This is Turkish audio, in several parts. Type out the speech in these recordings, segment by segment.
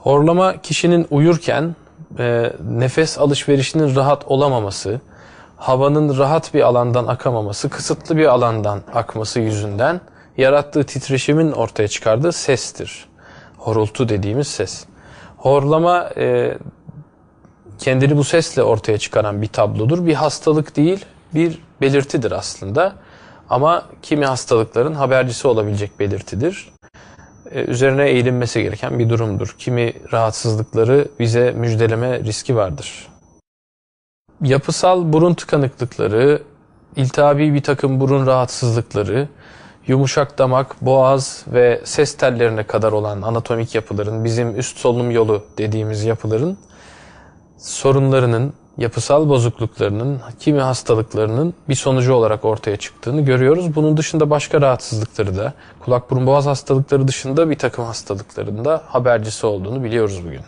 Horlama kişinin uyurken nefes alışverişinin rahat olamaması, havanın rahat bir alandan akamaması, kısıtlı bir alandan akması yüzünden yarattığı titreşimin ortaya çıkardığı sestir. Horultu dediğimiz ses. Horlama kendini bu sesle ortaya çıkaran bir tablodur. Bir hastalık değil, bir belirtidir aslında. Ama kimi hastalıkların habercisi olabilecek belirtidir. Üzerine eğilinmesi gereken bir durumdur. Kimi rahatsızlıkları bize müjdeleme riski vardır. Yapısal burun tıkanıklıkları, iltihabi bir takım burun rahatsızlıkları, yumuşak damak, boğaz ve ses tellerine kadar olan anatomik yapıların, bizim üst solunum yolu dediğimiz yapıların sorunlarının, yapısal bozukluklarının, kimi hastalıklarının bir sonucu olarak ortaya çıktığını görüyoruz. Bunun dışında başka rahatsızlıkları da, kulak burun boğaz hastalıkları dışında bir takım hastalıkların da habercisi olduğunu biliyoruz bugün.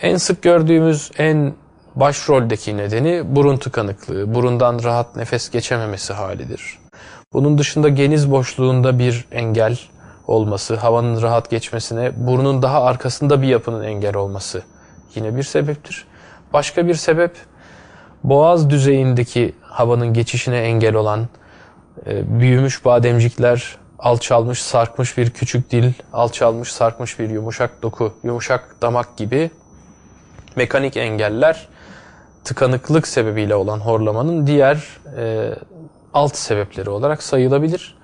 En sık gördüğümüz, en başroldeki nedeni burun tıkanıklığı, burundan rahat nefes geçememesi halidir. Bunun dışında geniz boşluğunda bir engel olması, havanın rahat geçmesine, burnun daha arkasında bir yapının engel olması yine bir sebeptir. Başka bir sebep, boğaz düzeyindeki havanın geçişine engel olan büyümüş bademcikler, alçalmış, sarkmış bir küçük dil, alçalmış, sarkmış bir yumuşak doku, yumuşak damak gibi mekanik engeller tıkanıklık sebebiyle olan horlamanın diğer alt sebepleri olarak sayılabilir.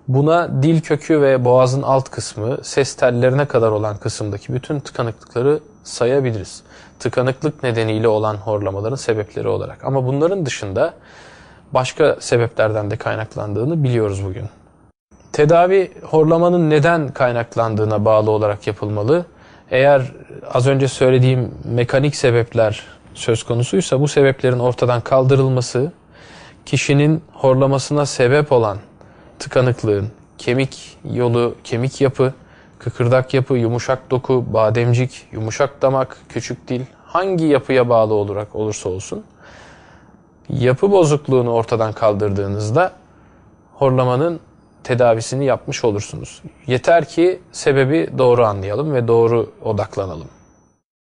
Buna dil kökü ve boğazın alt kısmı, ses tellerine kadar olan kısımdaki bütün tıkanıklıkları sayabiliriz. Tıkanıklık nedeniyle olan horlamaların sebepleri olarak. Ama bunların dışında başka sebeplerden de kaynaklandığını biliyoruz bugün. Tedavi horlamanın neden kaynaklandığına bağlı olarak yapılmalı. Eğer az önce söylediğim mekanik sebepler söz konusuysa bu sebeplerin ortadan kaldırılması, kişinin horlamasına sebep olan tıkanıklığın kemik yolu, kemik yapı, kıkırdak yapı, yumuşak doku, bademcik, yumuşak damak, küçük dil hangi yapıya bağlı olarak olursa olsun yapı bozukluğunu ortadan kaldırdığınızda horlamanın tedavisini yapmış olursunuz. Yeter ki sebebi doğru anlayalım ve doğru odaklanalım.